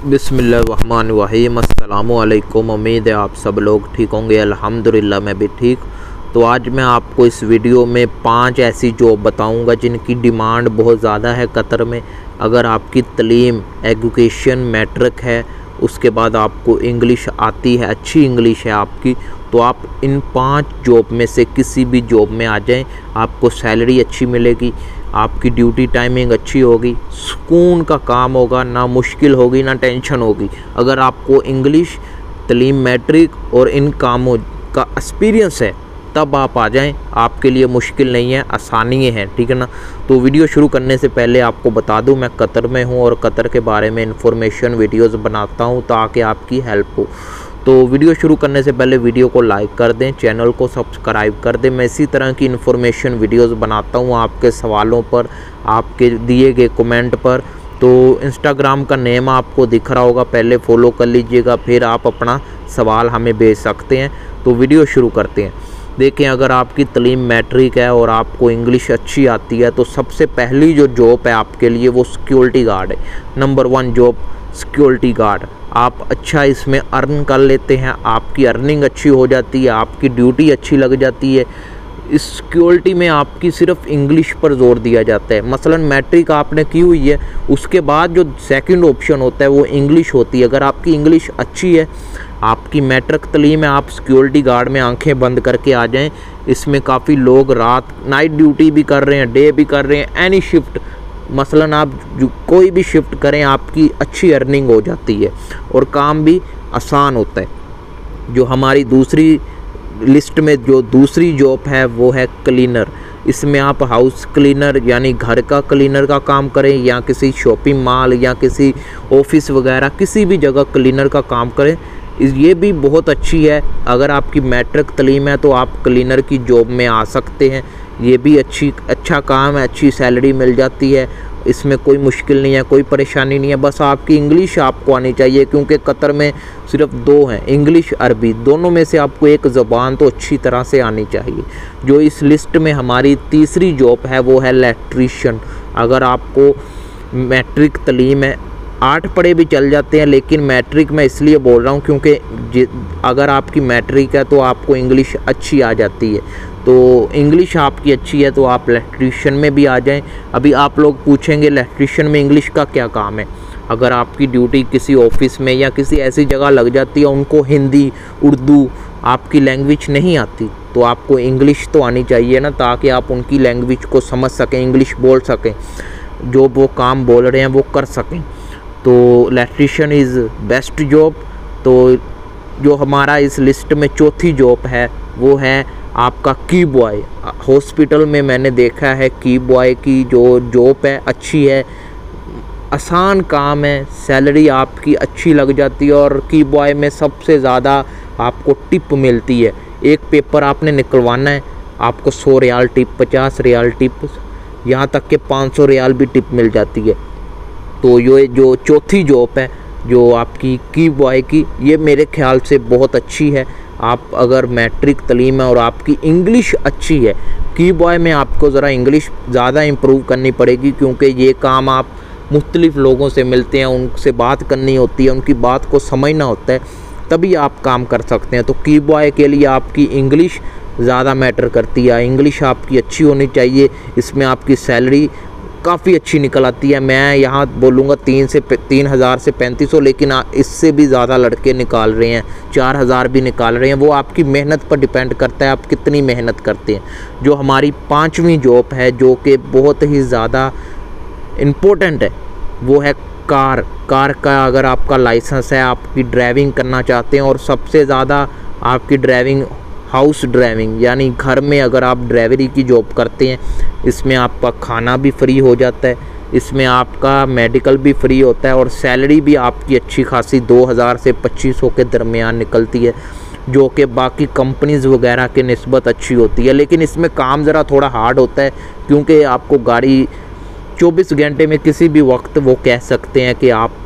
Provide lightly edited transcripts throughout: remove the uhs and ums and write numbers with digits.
बिस्मिल्लाहिर्रहमानिर्रहीम। अस्सलामुअलैकुम। उम्मीद है आप सब लोग ठीक होंगे। अल्हम्दुलिल्लाह मैं भी ठीक। तो आज मैं आपको इस वीडियो में 5 ऐसी जॉब बताऊंगा जिनकी डिमांड बहुत ज़्यादा है कतर में। अगर आपकी तलीम एजुकेशन मैट्रिक है, उसके बाद आपको इंग्लिश आती है, अच्छी इंग्लिश है आपकी, तो आप इन 5 जॉब में से किसी भी जॉब में आ जाएं। आपको सैलरी अच्छी मिलेगी, आपकी ड्यूटी टाइमिंग अच्छी होगी, सुकून का काम होगा, ना मुश्किल होगी ना टेंशन होगी। अगर आपको इंग्लिश तलीम मैट्रिक और इन कामों का एक्सपीरियंस है तब आप आ जाएं। आपके लिए मुश्किल नहीं है, आसानी है, ठीक है ना। तो वीडियो शुरू करने से पहले आपको बता दूं मैं कतर में हूं और कतर के बारे में इंफॉर्मेशन वीडियोस बनाता हूं ताकि आपकी हेल्प हो। तो वीडियो शुरू करने से पहले वीडियो को लाइक कर दें, चैनल को सब्सक्राइब कर दें। मैं इसी तरह की इन्फॉर्मेशन वीडियोस बनाता हूं आपके सवालों पर, आपके दिए गए कमेंट पर। तो इंस्टाग्राम का नेम आपको दिख रहा होगा, पहले फॉलो कर लीजिएगा, फिर आप अपना सवाल हमें भेज सकते हैं। तो वीडियो शुरू करते हैं। देखें, अगर आपकी तलीम मैट्रिक है और आपको इंग्लिश अच्छी आती है तो सबसे पहली जो जॉब है आपके लिए वो सिक्योरिटी गार्ड है। Number 1 job security guard. आप अच्छा इसमें अर्न कर लेते हैं, आपकी अर्निंग अच्छी हो जाती है, आपकी ड्यूटी अच्छी लग जाती है। इस सिक्योरिटी में आपकी सिर्फ इंग्लिश पर जोर दिया जाता है। मसलन मैट्रिक आपने की हुई है, उसके बाद जो सेकंड ऑप्शन होता है वो इंग्लिश होती है। अगर आपकी इंग्लिश अच्छी है, आपकी मैट्रिक तलीम है, आप सिक्योरिटी गार्ड में आंखें बंद करके आ जाएं। इसमें काफ़ी लोग रात नाइट ड्यूटी भी कर रहे हैं, डे भी कर रहे हैं, एनी शिफ्ट, मसलन आप कोई भी शिफ्ट करें आपकी अच्छी अर्निंग हो जाती है और काम भी आसान होता है। जो हमारी दूसरी लिस्ट में जो दूसरी जॉब है वो है क्लीनर। इसमें आप हाउस क्लीनर यानी घर का क्लीनर का काम करें या किसी शॉपिंग मॉल या किसी ऑफिस वगैरह किसी भी जगह क्लीनर का काम करें, ये भी बहुत अच्छी है। अगर आपकी मैट्रिक तलीम है तो आप क्लीनर की जॉब में आ सकते हैं। ये भी अच्छा काम है, अच्छी सैलरी मिल जाती है, इसमें कोई मुश्किल नहीं है, कोई परेशानी नहीं है। बस आपकी इंग्लिश आपको आनी चाहिए, क्योंकि कतर में सिर्फ 2 हैं, इंग्लिश अरबी, दोनों में से आपको एक ज़बान तो अच्छी तरह से आनी चाहिए। जो इस लिस्ट में हमारी तीसरी जॉब है वो है इलेक्ट्रीशियन। अगर आपको मैट्रिक तलीम है, 8 पढ़े भी चल जाते हैं, लेकिन मैट्रिक मैं इसलिए बोल रहा हूँ क्योंकि अगर आपकी मैट्रिक है तो आपको इंग्लिश अच्छी आ जाती है। तो इंग्लिश आपकी अच्छी है तो आप इलेक्ट्रीशियन में भी आ जाएं। अभी आप लोग पूछेंगे इलेक्ट्रीशियन में इंग्लिश का क्या काम है। अगर आपकी ड्यूटी किसी ऑफिस में या किसी ऐसी जगह लग जाती है, उनको हिंदी उर्दू आपकी लैंग्वेज नहीं आती, तो आपको इंग्लिश तो आनी चाहिए ना, ताकि आप उनकी लैंग्वेज को समझ सकें, इंग्लिश बोल सकें, जो वो काम बोल रहे हैं वो कर सकें। तो इलेक्ट्रीशियन इज़ बेस्ट जॉब। तो जो हमारा इस लिस्ट में चौथी जॉब है वो है आपका की बॉय। हॉस्पिटल में मैंने देखा है की बॉय की जो जॉब है अच्छी है, आसान काम है, सैलरी आपकी अच्छी लग जाती है और की बॉय में सबसे ज़्यादा आपको टिप मिलती है। एक पेपर आपने निकलवाना है, आपको 100 रियाल टिप, 50 रियाल टिप, यहाँ तक के 500 रियाल भी टिप मिल जाती है। तो ये जो चौथी जॉब है जो आपकी की बॉय की, ये मेरे ख्याल से बहुत अच्छी है। आप अगर मैट्रिक तलीम है और आपकी इंग्लिश अच्छी है, की बॉय में आपको ज़रा इंग्लिश ज़्यादा इम्प्रूव करनी पड़ेगी, क्योंकि ये काम आप मुख्तलिफ़ लोगों से मिलते हैं, उनसे बात करनी होती है, उनकी बात को समझना होता है, तभी आप काम कर सकते हैं। तो की बॉय के लिए आपकी इंग्लिश ज़्यादा मैटर करती है, इंग्लिश आपकी अच्छी होनी चाहिए। इसमें आपकी सैलरी काफ़ी अच्छी निकल आती है। मैं यहाँ बोलूँगा 3,000 से 3500, लेकिन इससे भी ज़्यादा लड़के निकाल रहे हैं, 4,000 भी निकाल रहे हैं। वो आपकी मेहनत पर डिपेंड करता है, आप कितनी मेहनत करते हैं। जो हमारी 5वीं जॉब है जो कि बहुत ही ज़्यादा इम्पोर्टेंट है वो है कार का। अगर आपका लाइसेंस है, आपकी ड्राइविंग करना चाहते हैं, और सबसे ज़्यादा आपकी ड्राइविंग हाउस ड्राइविंग यानी घर में अगर आप ड्राइवरी की जॉब करते हैं, इसमें आपका खाना भी फ्री हो जाता है, इसमें आपका मेडिकल भी फ्री होता है और सैलरी भी आपकी अच्छी खासी 2000 से 2500 के दरमियान निकलती है, जो कि बाकी कंपनीज़ वगैरह के निस्बत अच्छी होती है। लेकिन इसमें काम ज़रा थोड़ा हार्ड होता है, क्योंकि आपको गाड़ी 24 घंटे में किसी भी वक्त वो कह सकते हैं कि आप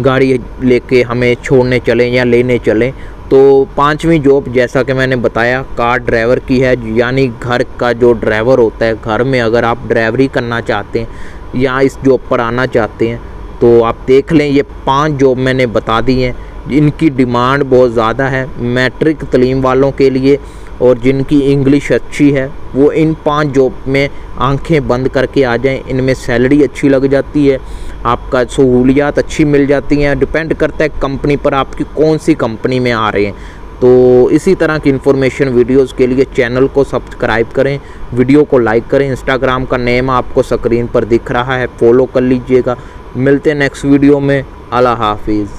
गाड़ी लेके हमें छोड़ने चलें या लेने चलें। तो 5वीं जॉब जैसा कि मैंने बताया कार ड्राइवर की है, यानी घर का जो ड्राइवर होता है, घर में अगर आप ड्राइवरी करना चाहते हैं या इस जॉब पर आना चाहते हैं तो आप देख लें, ये 5 जॉब मैंने बता दी हैं। इनकी डिमांड बहुत ज़्यादा है मैट्रिक तलीम वालों के लिए, और जिनकी इंग्लिश अच्छी है वो इन 5 जॉब में आंखें बंद करके आ जाएं। इनमें सैलरी अच्छी लग जाती है, आपका सहूलियात अच्छी मिल जाती हैं। डिपेंड करता है कंपनी पर, आपकी कौन सी कंपनी में आ रहे हैं। तो इसी तरह की इन्फॉर्मेशन वीडियोस के लिए चैनल को सब्सक्राइब करें, वीडियो को लाइक करें। इंस्टाग्राम का नेम आपको स्क्रीन पर दिख रहा है, फॉलो कर लीजिएगा। मिलते हैं नेक्स्ट वीडियो में। अल्लाह हाफिज़।